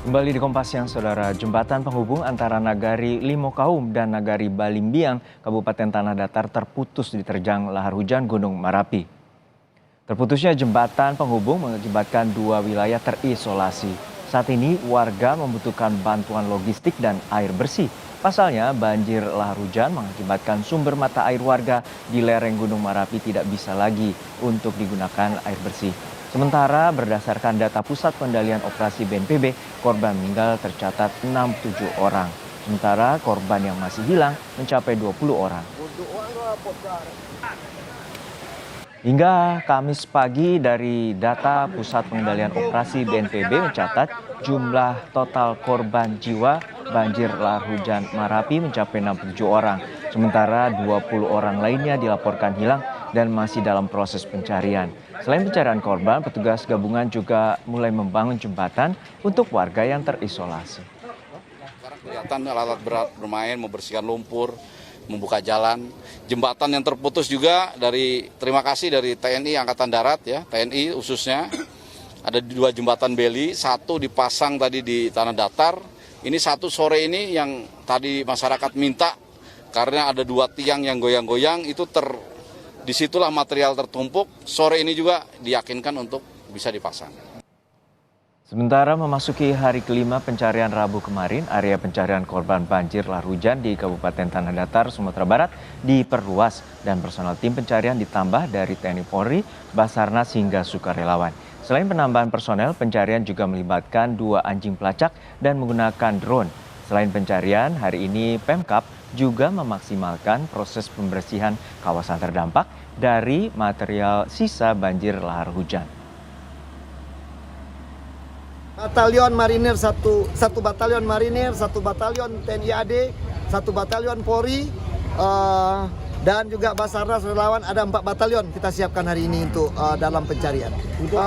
Kembali di Kompas Siang, Saudara. Jembatan penghubung antara Nagari Limokaum dan Nagari Balimbiang, Kabupaten Tanah Datar terputus diterjang lahar hujan Gunung Merapi. Terputusnya jembatan penghubung mengakibatkan dua wilayah terisolasi. Saat ini warga membutuhkan bantuan logistik dan air bersih. Pasalnya banjir lahar hujan mengakibatkan sumber mata air warga di lereng Gunung Merapi tidak bisa lagi untuk digunakan air bersih. Sementara berdasarkan data Pusat Pengendalian Operasi BNPB, korban meninggal tercatat 67 orang. Sementara korban yang masih hilang mencapai 20 orang. Hingga Kamis pagi dari data Pusat Pengendalian Operasi BNPB mencatat jumlah total korban jiwa banjir lahar hujan Merapi mencapai 67 orang. Sementara 20 orang lainnya dilaporkan hilang dan masih dalam proses pencarian. Selain pencarian korban, petugas gabungan juga mulai membangun jembatan untuk warga yang terisolasi. Sekarang kelihatan alat berat bermain, membersihkan lumpur, membuka jalan. Jembatan yang terputus juga terima kasih dari TNI Angkatan Darat ya, TNI khususnya. Ada dua jembatan beli, satu dipasang tadi di Tanah Datar. Ini satu sore ini yang tadi masyarakat minta karena ada dua tiang yang goyang-goyang itu disitulah material tertumpuk. Sore ini juga diyakinkan untuk bisa dipasang. Sementara memasuki hari kelima pencarian Rabu kemarin, area pencarian korban banjir lahar hujan di Kabupaten Tanah Datar, Sumatera Barat diperluas dan personal tim pencarian ditambah dari TNI Polri, Basarnas hingga sukarelawan. Selain penambahan personel, pencarian juga melibatkan 2 anjing pelacak dan menggunakan drone. Selain pencarian, hari ini Pemkab juga memaksimalkan proses pembersihan kawasan terdampak dari material sisa banjir lahar hujan. Batalion Marinir satu batalion Marinir, 1 batalion TNI AD, 1 batalion Polri, dan juga Basarnas relawan ada 4 batalion kita siapkan hari ini untuk dalam pencarian.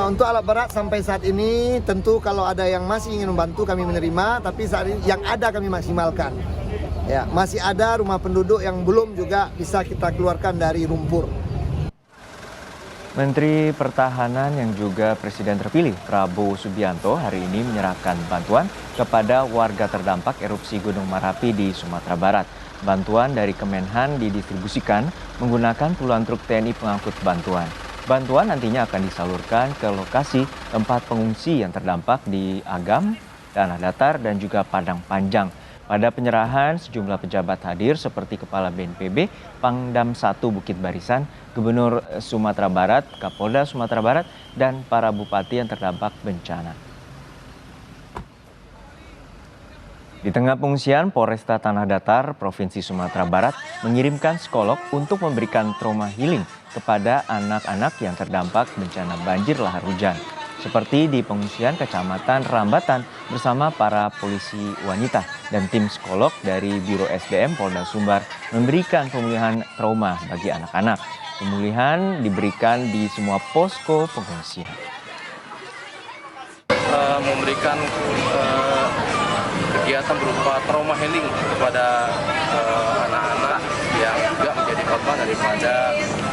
Untuk alat berat sampai saat ini tentu kalau ada yang masih ingin membantu kami menerima, tapi saat ini yang ada kami maksimalkan. Ya, masih ada rumah penduduk yang belum juga bisa kita keluarkan dari lumpur. Menteri Pertahanan yang juga Presiden terpilih Prabowo Subianto hari ini menyerahkan bantuan kepada warga terdampak erupsi Gunung Merapi di Sumatera Barat. Bantuan dari Kemenhan didistribusikan menggunakan puluhan truk TNI pengangkut bantuan. Bantuan nantinya akan disalurkan ke lokasi tempat pengungsi yang terdampak di Agam, Tanah Datar, dan juga Padang Panjang. Pada penyerahan, sejumlah pejabat hadir seperti Kepala BNPB, Pangdam 1 Bukit Barisan, Gubernur Sumatera Barat, Kapolda Sumatera Barat, dan para bupati yang terdampak bencana. Di tengah pengungsian, Polresta Tanah Datar, Provinsi Sumatera Barat mengirimkan psikolog untuk memberikan trauma healing kepada anak-anak yang terdampak bencana banjir lahar hujan. Seperti di pengungsian Kecamatan Rambatan bersama para polisi wanita dan tim psikolog dari Biro SDM Polda Sumbar memberikan pemulihan trauma bagi anak-anak. Pemulihan diberikan di semua posko pengungsian. Memberikan kegiatan berupa trauma healing kepada anak-anak yang juga menjadi korban daripada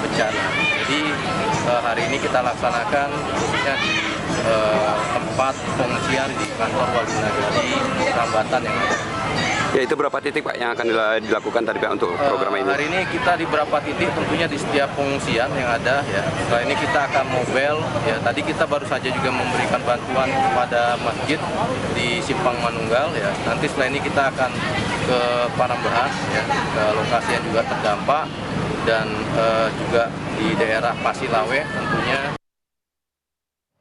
bencana. Jadi hari ini kita laksanakan khususnya di tempat pengungsian di kantor Wali Nagari Rambatan yang ada. Ya, itu berapa titik Pak yang akan dilakukan tadi Pak untuk program ini? Hari ini kita di beberapa titik tentunya di setiap pengungsian yang ada ya. Setelah ini kita akan mobile ya. Tadi kita baru saja juga memberikan bantuan kepada masjid di Simpang Manunggal ya. Nanti setelah ini kita akan ke Parambahas ya, ke lokasi yang juga terdampak dan juga di daerah Pasilawe tentunya.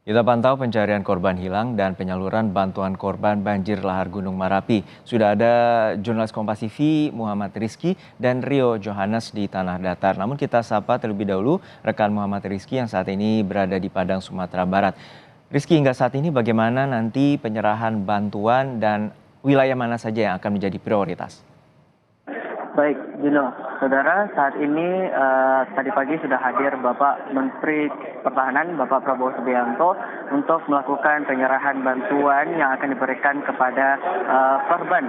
Kita pantau pencarian korban hilang dan penyaluran bantuan korban banjir lahar Gunung Merapi. Sudah ada jurnalis Kompas TV Muhammad Rizky dan Rio Johannes di Tanah Datar. Namun kita sapa terlebih dahulu rekan Muhammad Rizky yang saat ini berada di Padang, Sumatera Barat. Rizky, hingga saat ini bagaimana nanti penyerahan bantuan dan wilayah mana saja yang akan menjadi prioritas? Baik, Juno. Saudara, saat ini tadi pagi sudah hadir Bapak Menteri Pertahanan, Bapak Prabowo Subianto, untuk melakukan penyerahan bantuan yang akan diberikan kepada korban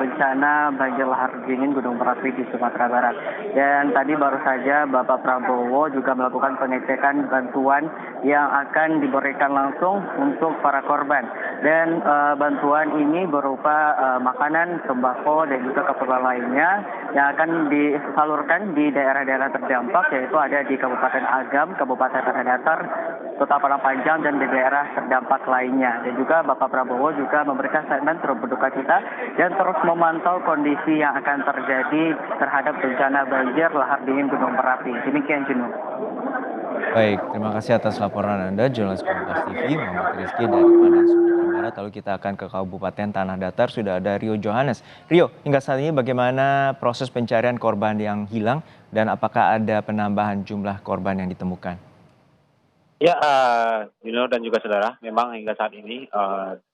bencana banjir lahar dingin Gunung Merapi di Sumatera Barat. Dan tadi baru saja Bapak Prabowo juga melakukan pengecekan bantuan yang akan diberikan langsung untuk para korban. Dan bantuan ini berupa makanan, sembako, dan juga keperluan lainnya yang akan disalurkan di daerah-daerah terdampak, yaitu ada di Kabupaten Agam, Kabupaten Tanah Datar, Kota Padang Panjang, dan di daerah terdampak lainnya. Dan juga Bapak Prabowo juga memberikan statement turut berduka cita dan terus memantau kondisi yang akan terjadi terhadap bencana banjir lahar dingin Gunung Merapi. Demikian, Juno. Baik, terima kasih atas laporan Anda, jurnalis Kompas TV, Muhammad Rizky dari Padang, Sumatera Barat. Lalu kita akan ke Kabupaten Tanah Datar, sudah ada Rio Johannes. Rio, hingga saat ini bagaimana proses pencarian korban yang hilang dan apakah ada penambahan jumlah korban yang ditemukan? Ya, Juno dan juga saudara, memang hingga saat ini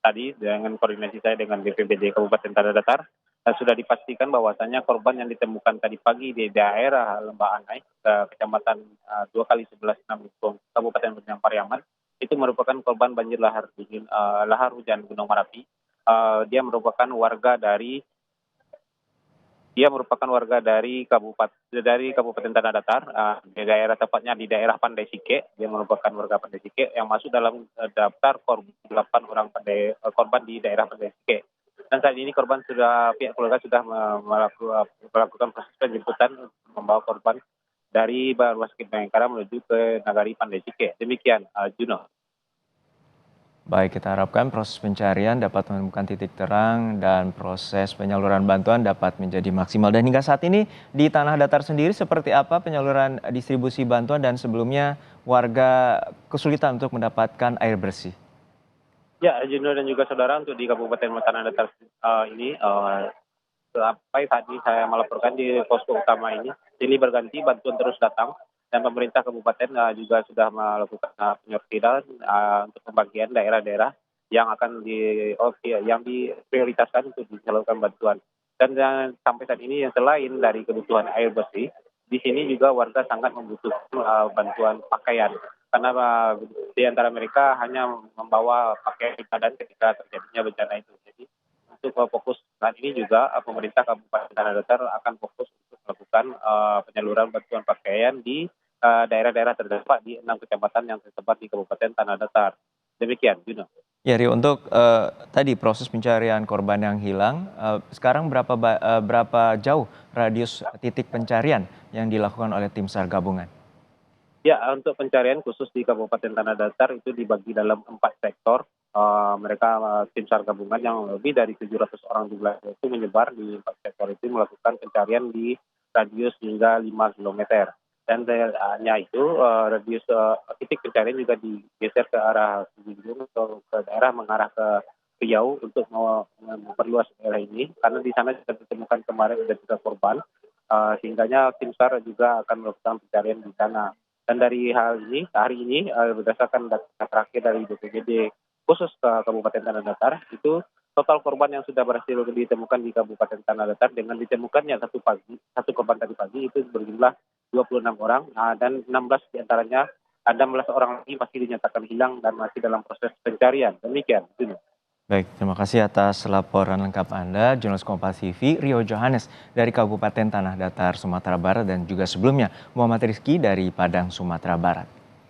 tadi dengan koordinasi saya dengan BPBD Kabupaten Tanah Datar, sudah dipastikan bahwasannya korban yang ditemukan tadi pagi di daerah Lembah Anai, kecamatan 2x11 Kabupaten Bendang Pariaman, itu merupakan korban banjir lahar hujan Gunung Merapi. Dia merupakan warga dari Kabupaten Tanah Datar, di daerah tepatnya di daerah Pandai Sike. Dia merupakan warga Pandai Sike yang masuk dalam daftar 8 orang korban di daerah Pandai Sike. Dan saat ini pihak keluarga sudah melakukan proses penjemputan membawa korban dari Rumah Sakit Bayangkara menuju ke Nagari Pandai Sike. Demikian, Juno. Baik, kita harapkan proses pencarian dapat menemukan titik terang dan proses penyaluran bantuan dapat menjadi maksimal. Dan hingga saat ini di Tanah Datar sendiri seperti apa penyaluran distribusi bantuan dan sebelumnya warga kesulitan untuk mendapatkan air bersih? Ya, Juno dan juga saudara, untuk di Kabupaten Tanah Datar ini, sampai saat ini saya melaporkan di posko utama ini, silih berganti bantuan terus datang. Dan pemerintah kabupaten juga sudah melakukan penyortiran untuk pembagian daerah-daerah yang akan diprioritaskan untuk disalurkan bantuan. Dan sampai saat ini selain dari kebutuhan air bersih, di sini juga warga sangat membutuhkan bantuan pakaian. Karena di antara mereka hanya membawa pakaian badan ketika terjadinya bencana itu. Jadi untuk fokus saat ini juga pemerintah Kabupaten Tanah Datar akan fokus untuk melakukan penyaluran bantuan pakaian di daerah-daerah terdampak di 6 kecamatan yang tersebar di Kabupaten Tanah Datar. Demikian, Juno. Ya, Rio, untuk tadi proses pencarian korban yang hilang, sekarang berapa jauh radius titik pencarian yang dilakukan oleh tim SAR gabungan? Ya, untuk pencarian khusus di Kabupaten Tanah Datar itu dibagi dalam 4 sektor. Mereka tim SAR gabungan yang lebih dari 700 orang jumlahnya itu menyebar di 4 sektor itu melakukan pencarian di radius hingga 5 km. Dan hanya itu radius titik pencarian juga digeser ke arah Gunung atau ke daerah mengarah ke Riau untuk memperluas daerah ini, karena di sana juga ditemukan kemarin ada 3 korban, sehingganya tim SAR juga akan melakukan pencarian di sana. Dan dari hari ini berdasarkan data terakhir dari BPBD khusus ke Kabupaten Tanah Datar, itu total korban yang sudah berhasil ditemukan di Kabupaten Tanah Datar dengan ditemukannya satu korban tadi pagi itu berjumlah 26 orang, dan 16 diantaranya ada 16 orang lagi masih dinyatakan hilang dan masih dalam proses pencarian. Demikian. Baik, terima kasih atas laporan lengkap Anda, jurnalis Kompas TV, Rio Johannes dari Kabupaten Tanah Datar, Sumatera Barat, dan juga sebelumnya Muhammad Rizky dari Padang, Sumatera Barat.